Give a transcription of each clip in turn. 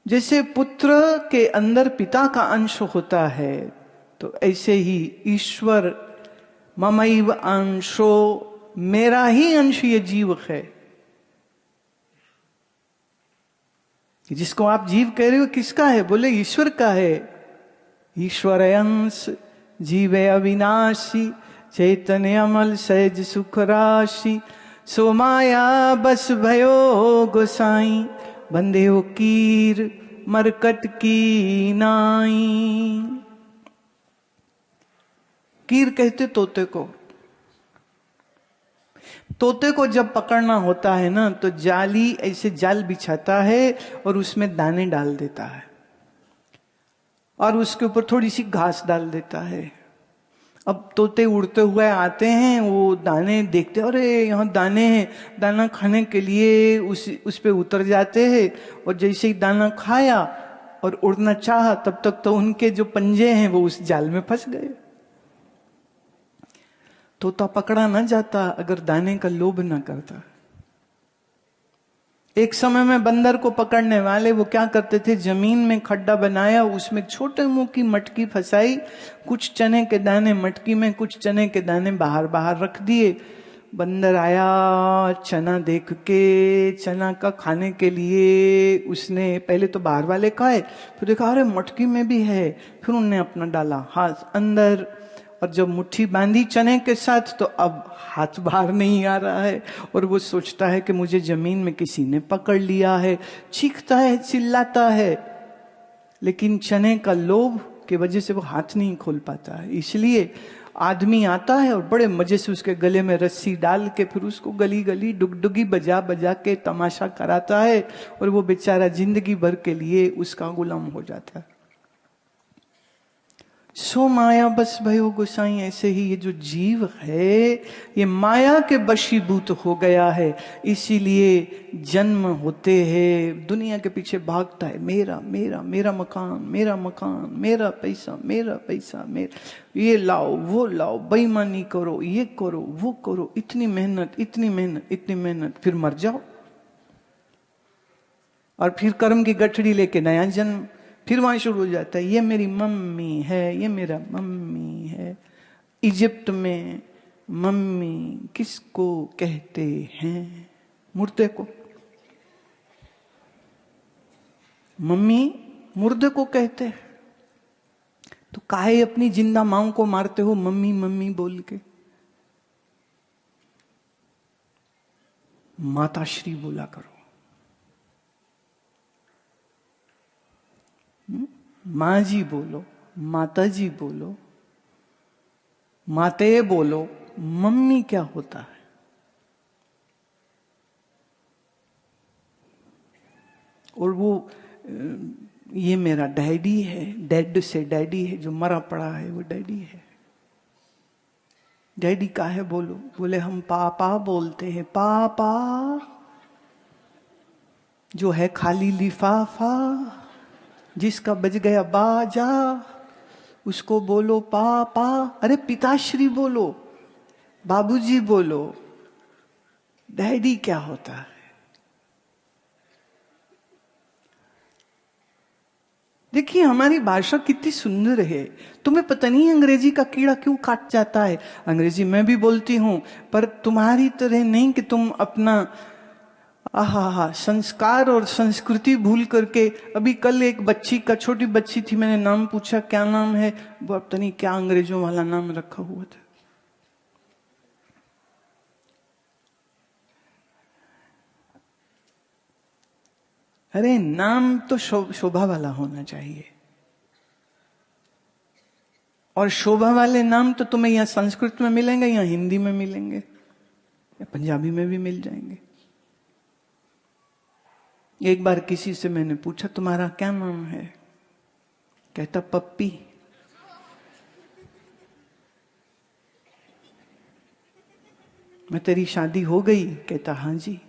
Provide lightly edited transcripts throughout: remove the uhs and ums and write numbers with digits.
जैसे पुत्र के अंदर पिता का अंश होता है, तो ऐसे ही ईश्वर ममैव अंशो, मेरा ही अंश ये जीव है। जिसको आप जीव कह रहे हो किसका है? बोले ईश्वर का है। ईश्वर अंश जीवे अविनाशी, चैतन्य अमल सहज सुख राशि, सो माया बस भयो गोसाई, बंदे हो कीर मरकट की नाई। कीर कहते तोते को। तोते को जब पकड़ना होता है ना, तो जाली ऐसे जाल बिछाता है और उसमें दाने डाल देता है और उसके ऊपर थोड़ी सी घास डाल देता है। अब तोते उड़ते हुए आते हैं, वो दाने देखते, अरे यहाँ दाने हैं, दाना खाने के लिए उस पे उतर जाते हैं। और जैसे ही दाना खाया और उड़ना चाहा, तब तक तो उनके जो पंजे हैं वो उस जाल में फंस गए। तोता पकड़ा ना जाता अगर दाने का लोभ ना करता। एक समय में बंदर को पकड़ने वाले वो क्या करते थे, जमीन में खड्डा बनाया, उसमें छोटे मुंह की मटकी फंसाई, कुछ चने के दाने मटकी में, कुछ चने के दाने बाहर बाहर रख दिए। बंदर आया, चना देख के, चना का खाने के लिए उसने पहले तो बाहर वाले खाए, फिर देखा अरे मटकी में भी है, फिर उन्होंने अपना डाला हाथ अंदर, और जब मुट्ठी बांधी चने के साथ तो अब हाथ बाहर नहीं आ रहा है, और वो सोचता है कि मुझे जमीन में किसी ने पकड़ लिया है, चीखता है, चिल्लाता है, लेकिन चने का लोभ की वजह से वो हाथ नहीं खोल पाता है। इसलिए आदमी आता है और बड़े मजे से उसके गले में रस्सी डाल के फिर उसको गली गली डुगडुगी बजा बजा के तमाशा कराता है, और वो बेचारा जिंदगी भर के लिए उसका गुलाम हो जाता है। सो माया बस भयो गोसाई, ऐसे ही ये जो जीव है ये माया के वशीभूत हो गया है, इसीलिए जन्म होते हैं दुनिया के पीछे भागता है, मेरा मेरा मेरा मकान, मेरा मकान, मेरा पैसा, मेरा पैसा, मेरा, ये लाओ वो लाओ, बेईमानी करो, ये करो वो करो, इतनी मेहनत इतनी मेहनत इतनी मेहनत, फिर मर जाओ और फिर कर्म की गठड़ी लेके नया जन्म, फिर वहां शुरू हो जाता है, ये मेरी मम्मी है, ये मेरा मम्मी है। इजिप्ट में मम्मी किसको कहते हैं? मुर्दे को। मम्मी मुर्दे को कहते हैं। तो काहे अपनी जिंदा मां को मारते हो मम्मी मम्मी बोल के? माताश्री बोला करो। माँ जी बोलो, माता जी बोलो, माते बोलो, मम्मी क्या होता है? और वो ये मेरा डैडी है, डेड से डैडी है, जो मरा पड़ा है वो डैडी है। डैडी का है बोलो? बोले हम पापा बोलते हैं, पापा जो है खाली लिफाफा, जिसका बज गया बाजा उसको बोलो पापा। अरे पिताश्री बोलो, बाबूजी बोलो, डैडी क्या होता है? देखिए हमारी भाषा कितनी सुंदर है। तुम्हें पता नहीं अंग्रेजी का कीड़ा क्यों काट जाता है। अंग्रेजी मैं भी बोलती हूं, पर तुम्हारी तरह नहीं कि तुम अपना आहा संस्कार और संस्कृति भूल करके। अभी कल एक बच्ची का, छोटी बच्ची थी, मैंने नाम पूछा क्या नाम है, वो पता नहीं क्या अंग्रेजों वाला नाम रखा हुआ था। अरे नाम तो शोभा वाला होना चाहिए, और शोभा वाले नाम तो तुम्हें यहाँ संस्कृत में मिलेंगे, या हिंदी में मिलेंगे, या पंजाबी में भी मिल जाएंगे। एक बार किसी से मैंने पूछा तुम्हारा क्या नाम है? कहता पप्पी। मैं तेरी शादी हो गई? कहता हाँ जी।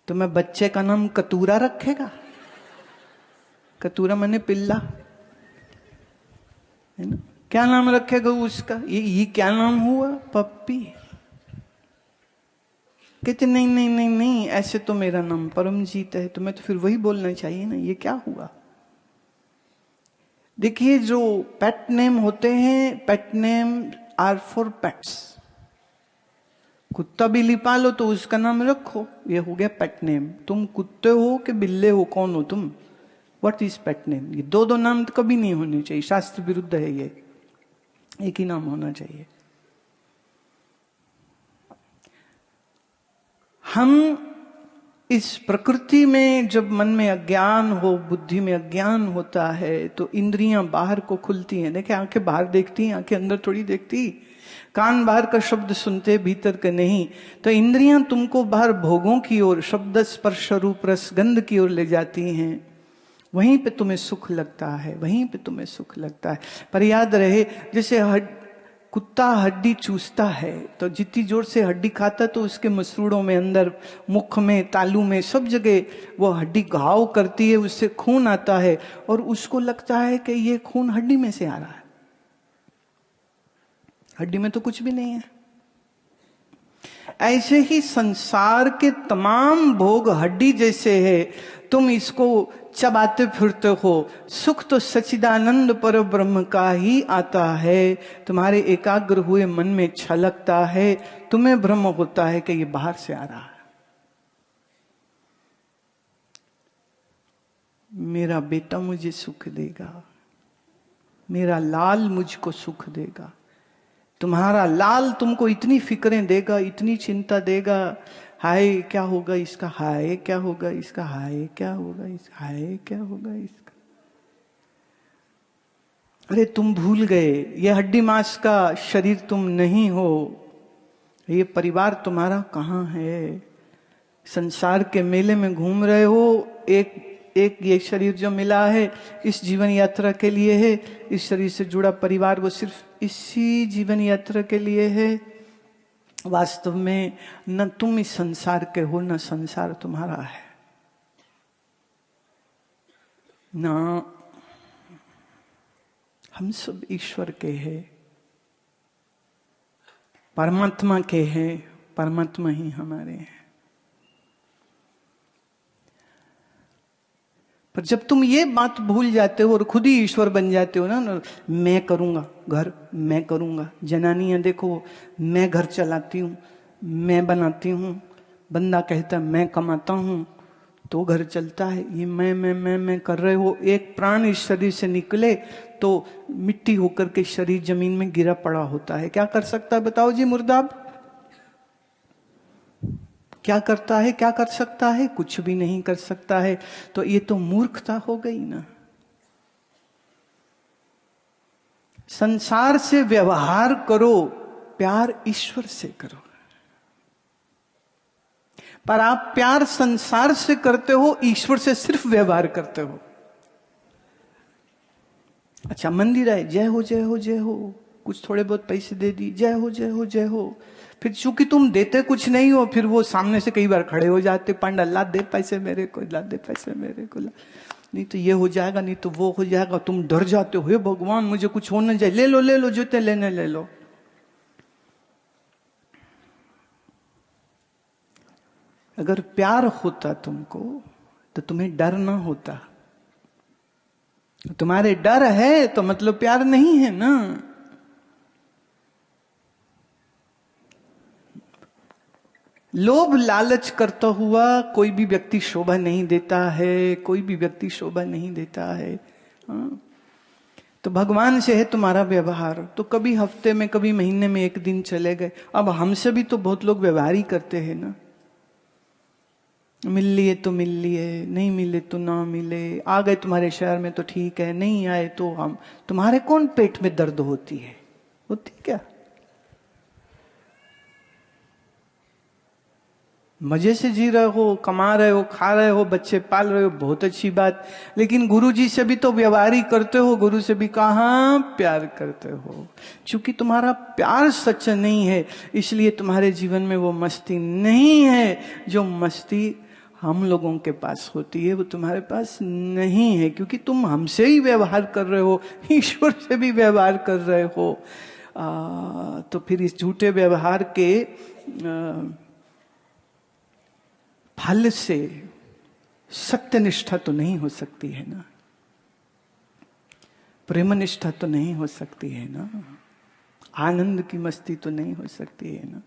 तो मैं बच्चे का नाम कतूरा रखेगा? कतूरा माने पिल्ला है ना? क्या नाम रखेगा उसका? ये क्या नाम हुआ? पप्पी। कहते नहीं नहीं नहीं नहीं, ऐसे तो मेरा नाम परमजीत है, तुम्हें तो फिर वही बोलना चाहिए ना, ये क्या हुआ। देखिए जो पेट नेम होते हैं, pet name are for pets. कुत्ता बिल्ली पालो तो उसका नाम रखो, ये हो गया पेट नेम। तुम कुत्ते हो कि बिल्ले हो, कौन हो तुम? What is pet name? ये दो दो नाम तो कभी नहीं होने चाहिए, शास्त्र विरुद्ध है ये, एक ही नाम होना चाहिए। हम इस प्रकृति में जब मन में अज्ञान हो, बुद्धि में अज्ञान होता है, तो इंद्रियां बाहर को खुलती हैं। देखिए आंखें बाहर देखती हैं, आंखें अंदर थोड़ी देखती। कान बाहर का शब्द सुनते, भीतर का नहीं। तो इंद्रियां तुमको बाहर भोगों की ओर, शब्द स्पर्श रूप रस गंध की ओर ले जाती हैं। वहीं पे तुम्हें सुख लगता है, वहीं पे तुम्हें सुख लगता है। पर याद रहे, जैसे कुत्ता हड्डी चूसता है, तो जितनी जोर से हड्डी खाता तो उसके मसूड़ों में, अंदर मुख में, तालू में, सब जगह वो हड्डी घाव करती है, उससे खून आता है और उसको लगता है कि ये खून हड्डी में से आ रहा है। हड्डी में तो कुछ भी नहीं है। ऐसे ही संसार के तमाम भोग हड्डी जैसे है, तुम इसको चबाते फिरते हो। सुख तो सच्चिदानंद पर ब्रह्म का ही आता है। तुम्हारे एकाग्र हुए मन में छलकता है, तुम्हें भ्रम होता है कि ये बाहर से आ रहा है। मेरा बेटा मुझे सुख देगा, मेरा लाल मुझको सुख देगा। तुम्हारा लाल तुमको इतनी फिक्रें देगा, इतनी चिंता देगा, हाय क्या होगा इसका, हाय क्या होगा इसका, हाय क्या होगा इसका, हाय क्या होगा इसका। अरे तुम भूल गए, ये हड्डी मांस का शरीर तुम नहीं हो, ये परिवार तुम्हारा कहाँ है। संसार के मेले में घूम रहे हो, एक ये शरीर जो मिला है इस जीवन यात्रा के लिए है, इस शरीर से जुड़ा परिवार वो सिर्फ इसी जीवन यात्रा के लिए है। वास्तव में न तुम इस संसार के हो, न संसार तुम्हारा है। न हम सब ईश्वर के हैं, परमात्मा के हैं, परमात्मा ही हमारे हैं। पर जब तुम ये बात भूल जाते हो और खुद ही ईश्वर बन जाते हो ना, मैं करूंगा घर, मैं करूंगा। जनानियां देखो, मैं घर चलाती हूँ, मैं बनाती हूँ। बंदा कहता है मैं कमाता हूँ तो घर चलता है। ये मैं कर रहे हो। एक प्राण इस शरीर से निकले तो मिट्टी होकर के शरीर जमीन में गिरा पड़ा होता है। क्या कर सकता है बताओ जी मुर्दाब? क्या करता है, क्या कर सकता है? कुछ भी नहीं कर सकता है। तो ये तो मूर्खता हो गई ना। संसार से व्यवहार करो, प्यार ईश्वर से करो। पर आप प्यार संसार से करते हो, ईश्वर से सिर्फ व्यवहार करते हो। अच्छा मंदिर है, जय हो जय हो जय हो, कुछ थोड़े बहुत पैसे दे दी, जय हो जय हो जय हो। फिर चूंकि तुम देते कुछ नहीं हो, फिर वो सामने से कई बार खड़े हो जाते, पंडा ला दे पैसे मेरे को, ला दे पैसे मेरे को, नहीं तो ये हो जाएगा, नहीं तो वो हो जाएगा। तुम डर जाते हो, हे भगवान मुझे कुछ हो न जाए, ले लो ले लो, जूते लेने ले लो। अगर प्यार होता तुमको तो तुम्हें डर ना होता। तुम्हारे डर है तो मतलब प्यार नहीं है ना। लोभ लालच करता हुआ कोई भी व्यक्ति शोभा नहीं देता है, कोई भी व्यक्ति शोभा नहीं देता है। हाँ? तो भगवान से है तुम्हारा व्यवहार, तो कभी हफ्ते में, कभी महीने में एक दिन चले गए। अब हमसे भी तो बहुत लोग व्यवहार ही करते हैं ना। मिल लिए तो मिल लिए, नहीं मिले तो ना मिले, आ गए तुम्हारे शहर में तो ठीक है, नहीं आए तो हम। तुम्हारे कौन पेट में दर्द होती है? होती क्या? मजे से जी रहे हो, कमा रहे हो, खा रहे हो, बच्चे पाल रहे हो, बहुत अच्छी बात। लेकिन गुरु जी से भी तो व्यवहार ही करते हो, गुरु से भी कहाँ प्यार करते हो। क्योंकि तुम्हारा प्यार सच्चा नहीं है, इसलिए तुम्हारे जीवन में वो मस्ती नहीं है। जो मस्ती हम लोगों के पास होती है वो तुम्हारे पास नहीं है, क्योंकि तुम हमसे ही व्यवहार कर रहे हो, ईश्वर से भी व्यवहार कर रहे हो। तो फिर इस झूठे व्यवहार के फल से सत्यनिष्ठा तो नहीं हो सकती है ना, प्रेमनिष्ठा तो नहीं हो सकती है ना, आनंद की मस्ती तो नहीं हो सकती है ना।